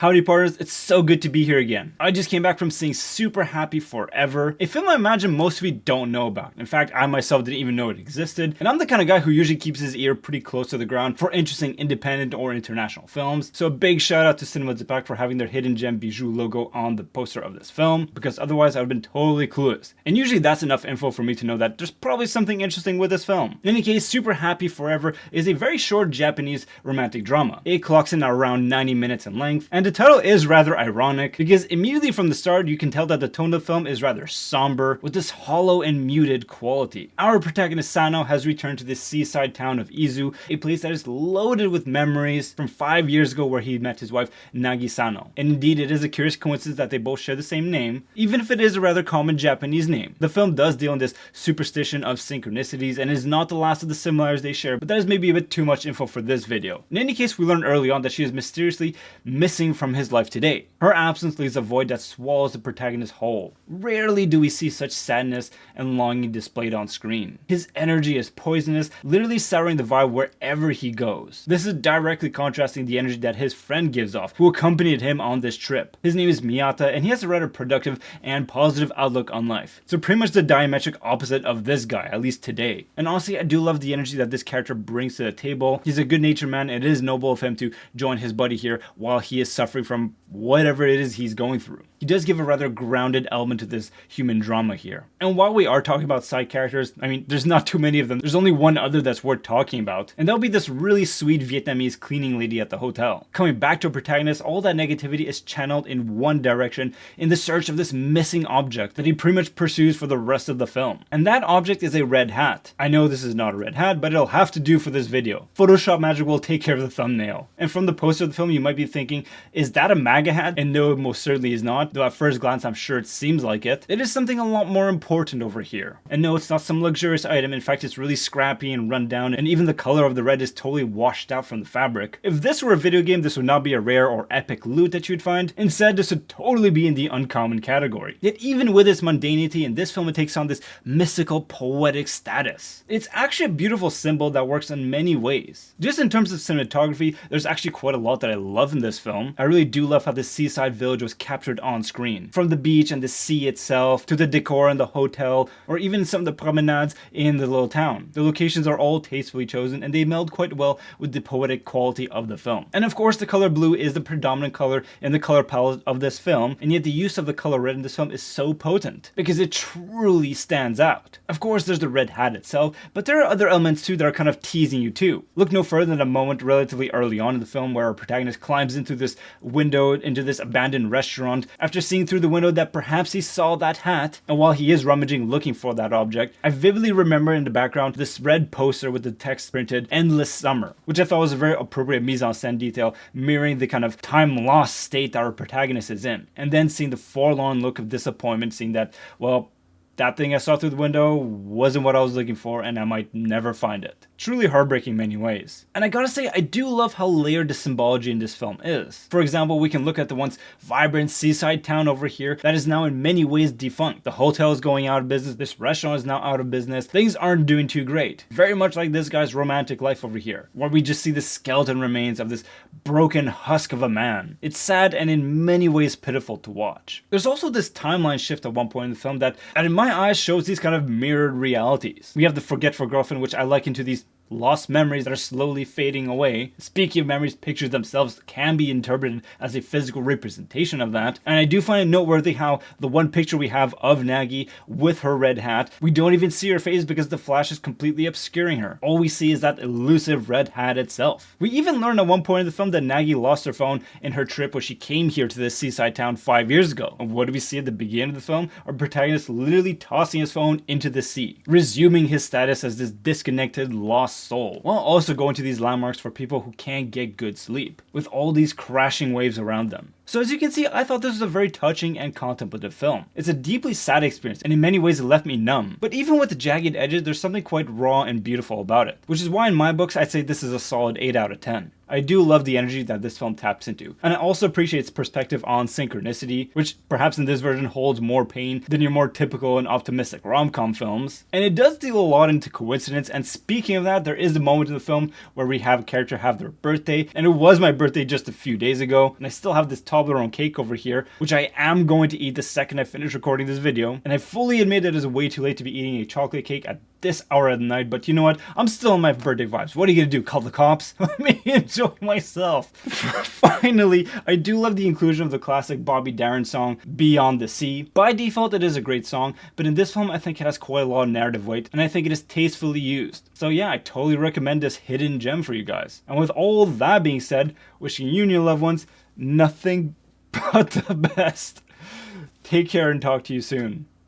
Howdy partners, it's so good to be here again. I just came back from seeing Super Happy Forever, a film I imagine most of you don't know about. In fact, I myself didn't even know it existed, and I'm the kind of guy who usually keeps his ear pretty close to the ground for interesting independent or international films. So a big shout out to Cinematography for having their Hidden Gem Bijou logo on the poster of this film, because otherwise I would have been totally clueless. And usually that's enough info for me to know that there's probably something interesting with this film. In any case, Super Happy Forever is a very short Japanese romantic drama. It clocks in at around 90 minutes in length, and the title is rather ironic because immediately from the start you can tell that the tone of the film is rather somber with this hollow and muted quality. Our protagonist Sano has returned to the seaside town of Izu, a place that is loaded with memories from 5 years ago where he met his wife Nagi Sano. And indeed it is a curious coincidence that they both share the same name, even if it is a rather common Japanese name. The film does deal in this superstition of synchronicities and is not the last of the similarities they share, but that is maybe a bit too much info for this video. In any case, we learn early on that she is mysteriously missing from his life today. Her absence leaves a void that swallows the protagonist whole. Rarely do we see such sadness and longing displayed on screen. His energy is poisonous, literally souring the vibe wherever he goes. This is directly contrasting the energy that his friend gives off, who accompanied him on this trip. His name is Miyata, and he has a rather productive and positive outlook on life. So pretty much the diametric opposite of this guy, at least today. And honestly, I do love the energy that this character brings to the table. He's a good-natured man, and it is noble of him to join his buddy here while he is suffering from whatever it is he's going through. He does give a rather grounded element to this human drama here. And while we are talking about side characters, I mean, there's not too many of them. There's only one other that's worth talking about, and that'll be this really sweet Vietnamese cleaning lady at the hotel. Coming back to a protagonist, all that negativity is channeled in one direction in the search of this missing object that he pretty much pursues for the rest of the film. And that object is a red hat. I know this is not a red hat, but it'll have to do for this video. Photoshop magic will take care of the thumbnail. And from the poster of the film, you might be thinking, is that a MAGA hat? And no, it most certainly is not, though at first glance I'm sure it seems like it. It is something a lot more important over here. And no, it's not some luxurious item. In fact, it's really scrappy and run down, and even the color of the red is totally washed out from the fabric. If this were a video game, this would not be a rare or epic loot that you'd find. Instead, this would totally be in the uncommon category. Yet even with its mundanity, in this film it takes on this mystical, poetic status. It's actually a beautiful symbol that works in many ways. Just in terms of cinematography, there's actually quite a lot that I love in this film. I really do love how the seaside village was captured on screen. From the beach and the sea itself, to the decor in the hotel, or even some of the promenades in the little town. The locations are all tastefully chosen, and they meld quite well with the poetic quality of the film. And of course, the color blue is the predominant color in the color palette of this film, and yet the use of the color red in this film is so potent, because it truly stands out. Of course, there's the red hat itself, but there are other elements too that are kind of teasing you too. Look no further than a moment relatively early on in the film where our protagonist climbs into this window into this abandoned restaurant after seeing through the window that perhaps he saw that hat, and while he is rummaging looking for that object, I vividly remember in the background this red poster with the text printed "Endless Summer," which I thought was a very appropriate mise-en-scène detail, mirroring the kind of time-lost state that our protagonist is in. And then seeing the forlorn look of disappointment, seeing that, well, that thing I saw through the window wasn't what I was looking for, and I might never find it. Truly heartbreaking in many ways. And I gotta say, I do love how layered the symbology in this film is. For example, we can look at the once vibrant seaside town over here that is now in many ways defunct. The hotel is going out of business, this restaurant is now out of business, things aren't doing too great. Very much like this guy's romantic life over here, where we just see the skeleton remains of this broken husk of a man. It's sad and in many ways pitiful to watch. There's also this timeline shift at one point in the film that in my eyes shows these kind of mirrored realities. We have the forgetful girlfriend, which I liken to these lost memories that are slowly fading away. Speaking of memories, pictures themselves can be interpreted as a physical representation of that. And I do find it noteworthy how the one picture we have of Nagi with her red hat, we don't even see her face because the flash is completely obscuring her. All we see is that elusive red hat itself. We even learn at one point in the film that Nagi lost her phone in her trip when she came here to this seaside town 5 years ago. And what do we see at the beginning of the film? Our protagonist literally tossing his phone into the sea, resuming his status as this disconnected, lost soul, while also going to these landmarks for people who can't get good sleep, with all these crashing waves around them. So as you can see, I thought this was a very touching and contemplative film. It's a deeply sad experience, and in many ways it left me numb. But even with the jagged edges, there's something quite raw and beautiful about it, which is why in my books I'd say this is a solid 8 out of 10. I do love the energy that this film taps into. And I also appreciate its perspective on synchronicity, which perhaps in this version holds more pain than your more typical and optimistic rom-com films. And it does deal a lot into coincidence, and speaking of that, there is a moment in the film where we have a character have their birthday, and it was my birthday just a few days ago, and I still have this Toblerone cake over here, which I am going to eat the second I finish recording this video. And I fully admit it is way too late to be eating a chocolate cake at this hour of the night, but you know what? I'm still in my birthday vibes. What are you gonna do? Call the cops? Let me enjoy myself. Finally, I do love the inclusion of the classic Bobby Darin song, Beyond the Sea. By default, it is a great song, but in this film, I think it has quite a lot of narrative weight, and I think it is tastefully used. So yeah, I totally recommend this hidden gem for you guys. And with all that being said, wishing you and your loved ones nothing but the best. Take care and talk to you soon.